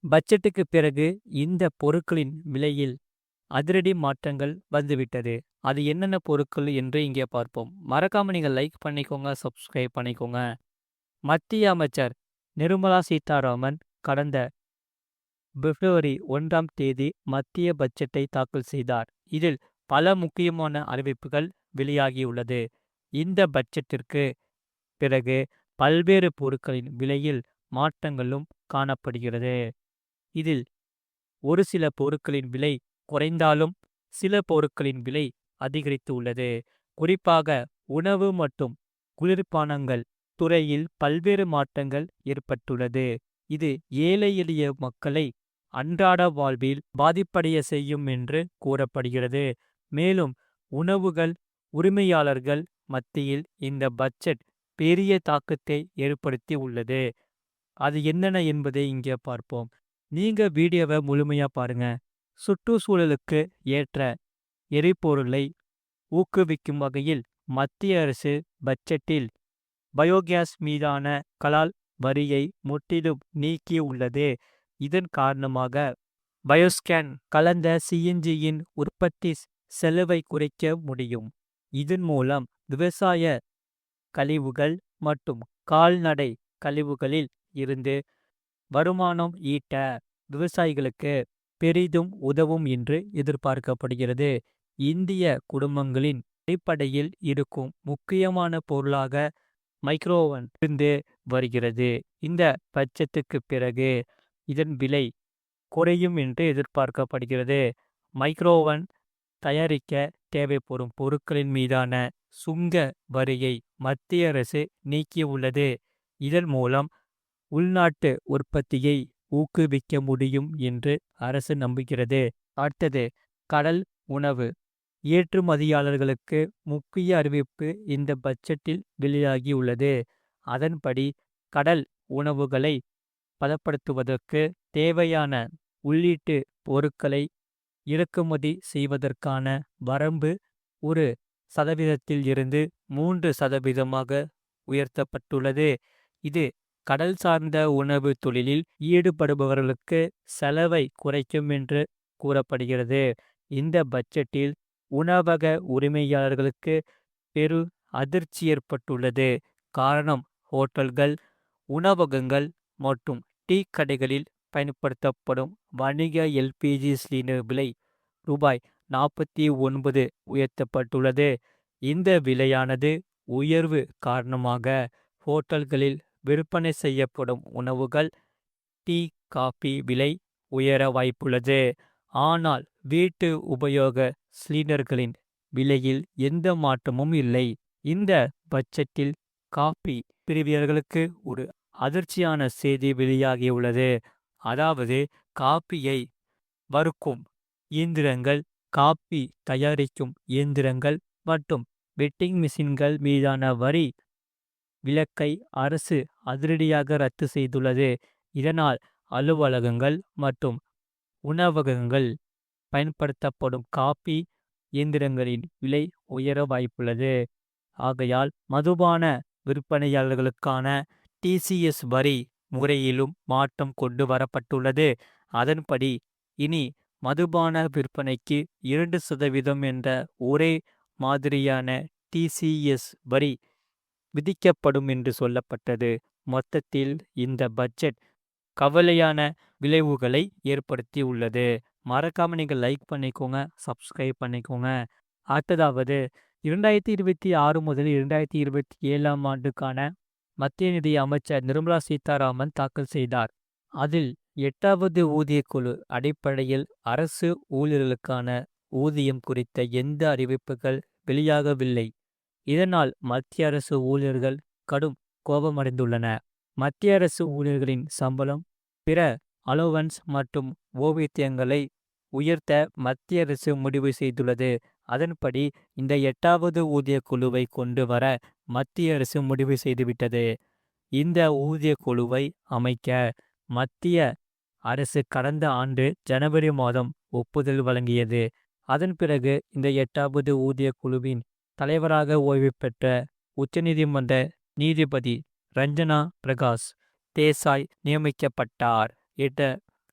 பட்ஜெட்டுக்கு பிறகு இந்த பொருட்களின் விலையில் அதிரடி மாற்றங்கள் வந்துவிட்டது. அது என்னென்ன பொருட்கள் என்று இங்கே பார்ப்போம். மறக்காம நீங்க லைக் பண்ணிக்கோங்க, சப்ஸ்கிரைப் பண்ணிக்கோங்க. மத்திய அமைச்சர் நிர்மலா சீதாராமன் கடந்த பிப்ரவரி 1ஆம் தேதி மத்திய பட்ஜெட்டை தாக்கல் செய்தார். இதில் பல முக்கியமான அறிவிப்புகள் வெளியாகியுள்ளது. இந்த பட்ஜெட்டிற்கு பிறகு பல்வேறு பொருட்களின் விலையில் மாற்றங்களும் காணப்படுகிறது. இதில் ஒரு சில பொருட்களின் விலை குறைந்தாலும் சில பொருட்களின் விலை அதிகரித்து உள்ளது. குறிப்பாக உணவு மற்றும் குளிர்பானங்கள் துறையில் பல்வேறு மாற்றங்கள் ஏற்பட்டுள்ளது. இது ஏழை எளிய மக்களை அன்றாட வாழ்வில் பாதிப்படைய செய்யும் என்று கூறப்படுகிறது. மேலும் உணவுகள் உரிமையாளர்கள் மத்தியில் இந்த பட்ஜெட் பெரிய தாக்கத்தை ஏற்படுத்தி உள்ளது. அது என்னென்ன என்பதை இங்கே பார்ப்போம். நீங்க வீடியோவை முழுமையா பாருங்க. சுற்றுச்சூழலுக்கு ஏற்ற எரிபொருளை ஊக்குவிக்கும் வகையில் மத்திய அரசு பட்ஜெட்டில் பயோகேஸ் மீதான கலால் வரியை முற்றிலும் நீக்கியுள்ளது. இதன் காரணமாக பயோஸ்கேன் கலந்த சிஎன்ஜியின் உற்பத்தி செலவை குறைக்க முடியும். இதன் மூலம் விவசாய கழிவுகள் மற்றும் கால்நடை கழிவுகளில் இருந்து வருமானம் ஈட்ட விவசாயிகளுக்கு பெரிதும் உதவும் என்று எதிர்பார்க்கப்படுகிறது. இந்திய குடும்பங்களின் அடிப்படையில் இருக்கும் முக்கியமான பொருளாக மைக்ரோவன் இருந்து வருகிறது. இந்த பட்ஜெட்டுக்கு பிறகு இதன் விலை குறையும் என்று எதிர்பார்க்கப்படுகிறது. மைக்ரோவன் தயாரிக்க தேவைப்படும் பொருட்களின் மீதான சுங்க வரியை மத்திய அரசு நீக்கியுள்ளது. இதன் மூலம் உள்நாட்டு உற்பத்தியை ஊக்குவிக்க முடியும் என்று அரசு நம்புகிறது. அடுத்தது கடல் உணவு ஏற்றுமதியாளர்களுக்கு முக்கிய அறிவிப்பு இந்த பட்ஜெட்டில் வெளியாகியுள்ளது. அதன்படி கடல் உணவுகளை பதப்படுத்துவதற்கு தேவையான உள்ளீட்டு பொருட்களை இறக்குமதி செய்வதற்கான வரம்பு 1% இருந்து 3% உயர்த்தப்பட்டுள்ளது. இது கடல் சார்ந்த உணவு தொழிலில் ஈடுபடுபவர்களுக்கு செலவை குறைக்கும் என்று கூறப்படுகிறது. இந்த பட்ஜெட்டில் உணவக உரிமையாளர்களுக்கு பெரு அதிர்ச்சி ஏற்பட்டுள்ளது. காரணம், ஹோட்டல்கள், உணவகங்கள் மற்றும் டீ கடைகளில் பயன்படுத்தப்படும் வணிக எல்பிஜி சிலிண்டர் விலை ரூபாய் 49 உயர்த்தப்பட்டுள்ளது. இந்த விலையானது உயர்வு காரணமாக ஹோட்டல்களில் விற்பனை செய்யப்படும் உணவுகள், டீ, காபி விலை உயர வாய்ப்புள்ளது. ஆனால் வீட்டு உபயோக சிலிண்டர்களின் விலையில் எந்த மாற்றமும் இல்லை. இந்த பட்ஜெட்டில் காபி பிரிவியர்களுக்கு ஒரு அதிர்ச்சியான செய்தி வெளியாகியுள்ளது. அதாவது காபியை வறுக்கும் இயந்திரங்கள், காபி தயாரிக்கும் இயந்திரங்கள் மற்றும் வெட்டிங் மிஷின்கள் மீதான வரி விலக்கை அரசு அதிரடியாக ரத்து செய்துள்ளது. இதனால் அலுவலகங்கள் மற்றும் உணவகங்கள் பயன்படுத்தப்படும் காபி இயந்திரங்களின் விலை உயர வாய்ப்புள்ளது. ஆகையால் மதுபான விற்பனையாளர்களுக்கான டிசிஎஸ் வரி முறையிலும் மாற்றம் கொண்டு வரப்பட்டுள்ளது. அதன்படி இனி மதுபான விற்பனைக்கு 2% என்ற ஒரே மாதிரியான டிசிஎஸ் வரி விதிக்கப்படும் என்று சொல்லப்பட்டது. மொத்தத்தில் இந்த பட்ஜெட் கவலையான விளைவுகளை ஏற்படுத்தி உள்ளது. மறக்காம நீங்கள் லைக் பண்ணிக்கோங்க, சப்ஸ்கிரைப் பண்ணிக்கோங்க. அடுத்ததாவது 2026 முதல் 2027ஆம் ஆண்டுக்கான மத்திய நிதி அமைச்சர் நிர்மலா சீதாராமன் தாக்கல் செய்தார். அதில் 8வது ஊதியக்குழு அடிப்படையில் அரசு ஊழியர்களுக்கான ஊதியம் குறித்த எந்த அறிவிப்புகள் வெளியாகவில்லை. இதனால் மத்திய அரசு ஊழியர்கள் கடும் கோபமடைந்துள்ளன. மத்திய அரசு ஊழியர்களின் சம்பளம், பிற அலோவன்ஸ் மற்றும் ஓய்வூதியங்களை உயர்த்த மத்திய அரசு முடிவு செய்துள்ளது. அதன்படி இந்த 8வது ஊதிய குழுவை கொண்டு வர மத்திய அரசு முடிவு செய்துவிட்டது. இந்த ஊதிய குழுவை அமைக்க மத்திய அரசு கடந்த ஆண்டு ஜனவரி மாதம் ஒப்புதல் வழங்கியது. அதன் பிறகு இந்த 8வது ஊதிய குழுவின் தலைவராக ஓய்வு பெற்ற உச்சநீதிமன்ற நீதிபதி ரஞ்சனா பிரகாஷ் தேசாய் நியமிக்கப்பட்டார்.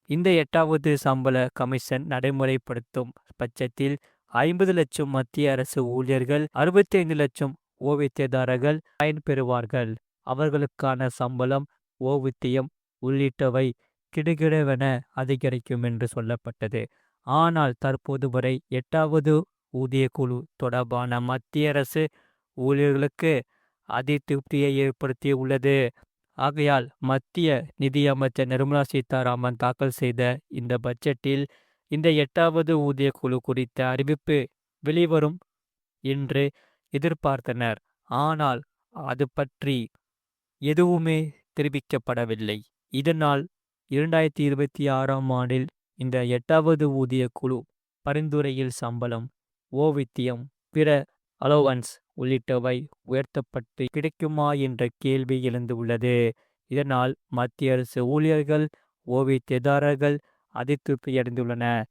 இந்த 8வது சம்பள கமிஷன் நடைமுறைப்படுத்தும் பட்சத்தில் 50 லட்சம் மத்திய அரசு ஊழியர்கள், 65 லட்சம் ஓய்வூதியதாரர்கள் பயன்பெறுவார்கள். அவர்களுக்கான சம்பளம், ஓய்வூதியம் உள்ளிட்டவை கிடுகிடுவென அதிகரிக்கும் என்று சொல்லப்பட்டது. ஆனால் தற்போது வரை 8வது ஊதியக்குழு தொடர்பான மத்திய அரசு ஊழியர்களுக்கு அதிருப்தியை ஏற்படுத்தியுள்ளது. ஆகையால் மத்திய நிதியமைச்சர் நிர்மலா சீதாராமன் தாக்கல் செய்த இந்த பட்ஜெட்டில் இந்த 8வது ஊதியக்குழு குறித்த அறிவிப்பு வெளிவரும் என்று எதிர்பார்த்தனர். ஆனால் அது பற்றி எதுவுமே தெரிவிக்கப்படவில்லை. இதனால் 2026ஆம் ஆண்டில் இந்த 8வது ஊதியக்குழு பரிந்துரையில் சம்பளம், ஓய்வூதியம், பிற அலோவன்ஸ் உள்ளிட்டவை உயர்த்தப்பட்டு கிடைக்குமா என்ற கேள்வி எழுந்துள்ளது. இதனால் மத்திய அரசு ஊழியர்கள், ஓய்வூதியதாரர்கள் அதிருப்தியடைந்துள்ளனர்.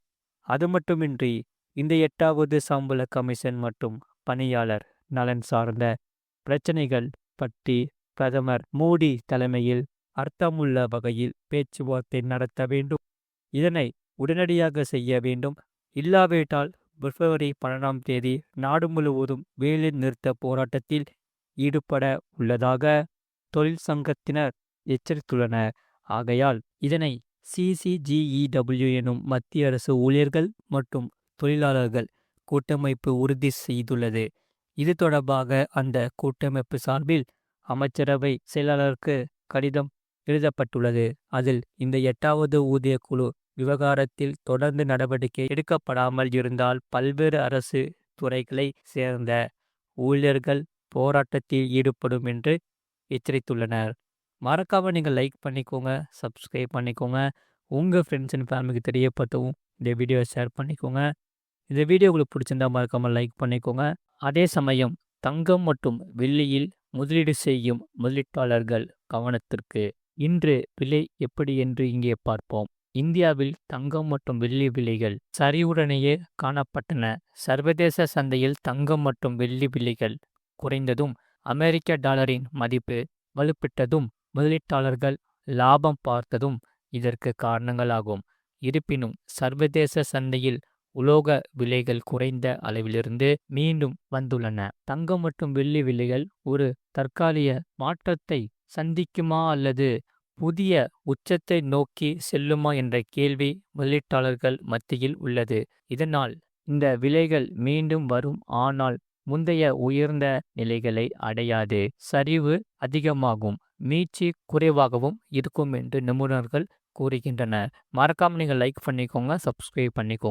அது மட்டுமின்றி இந்த 8வது சம்பள கமிஷன் மற்றும் பணியாளர் நலன் சார்ந்த பிரச்சனைகள் பற்றி பிரதமர் மோடி தலைமையில் அர்த்தமுள்ள வகையில் பேச்சுவார்த்தை நடத்த வேண்டும். இதனை உடனடியாக செய்ய வேண்டும். இல்லாவிட்டால் பிப்ரவரி 12ஆம் தேதி நாடு முழுவதும் வேலை நிறுத்த போராட்டத்தில் ஈடுபட உள்ளதாக தொழிற்சங்கத்தினர் எச்சரித்துள்ளனர். ஆகையால் இதனை CCGEW எனும் மத்திய அரசு ஊழியர்கள் மற்றும் தொழிலாளர்கள் கூட்டமைப்பு உறுதி செய்துள்ளது. இது தொடர்பாக அந்த கூட்டமைப்பு சார்பில் அமைச்சரவை செயலாளருக்கு கடிதம் எழுதப்பட்டுள்ளது. அதில் இந்த 8வது ஊதியக்குழு விவகாரத்தில் தொடர்ந்து நடவடிக்கை எடுக்கப்படாமல் இருந்தால் பல்வேறு அரசு துறைகளை சேர்ந்த ஊழியர்கள் போராட்டத்தில் ஈடுபடும் என்று எச்சரித்துள்ளனர். மறக்காம நீங்கள் லைக் பண்ணிக்கோங்க, சப்ஸ்கிரைப் பண்ணிக்கோங்க. உங்கள் ஃப்ரெண்ட்ஸ் அண்ட் ஃபேமிலிக்கு தெரியப்படுத்தவும் இந்த வீடியோ ஷேர் பண்ணிக்கோங்க. இந்த வீடியோ உங்களுக்கு பிடிச்சிருந்தா மறக்காம லைக் பண்ணிக்கோங்க. அதே சமயம் தங்கம் மற்றும் வெள்ளியில் முதலீடு செய்யும் முதலீட்டாளர்கள் கவனத்திற்கு. இன்று விலை எப்படி என்று இங்கே பார்ப்போம். இந்தியாவில் தங்கம் மற்றும் வெள்ளி விலைகள் சரிவுடனேயே காணப்பட்டன. சர்வதேச சந்தையில் தங்கம் மற்றும் வெள்ளி விலைகள் குறைந்ததும் அமெரிக்க டாலரின் மதிப்பு வலுப்பெற்றதும் முதலீட்டாளர்கள் லாபம் பார்த்ததும் இதற்கு காரணங்களாகும். இருப்பினும் சர்வதேச சந்தையில் உலோக விலைகள் குறைந்த அளவிலிருந்து மீண்டும் வந்துள்ளன. தங்கம் மற்றும் வெள்ளி விலைகள் ஒரு தற்காலிக மாற்றத்தை சந்திக்குமா அல்லது புதிய உச்சத்தை நோக்கி செல்லுமா என்ற கேள்வி முதலீட்டாளர்கள் மத்தியில் உள்ளது. இதனால் இந்த விலைகள் மீண்டும் வரும், ஆனால் முந்தைய உயர்ந்த நிலைகளை அடையாது. சரிவு அதிகமாகும், மீட்சி குறைவாகவும் இருக்கும் என்று நிபுணர்கள் கூறுகின்றனர். மறக்காம நீங்கள் லைக் பண்ணிக்கோங்க, சப்ஸ்கிரைப் பண்ணிக்கோங்க.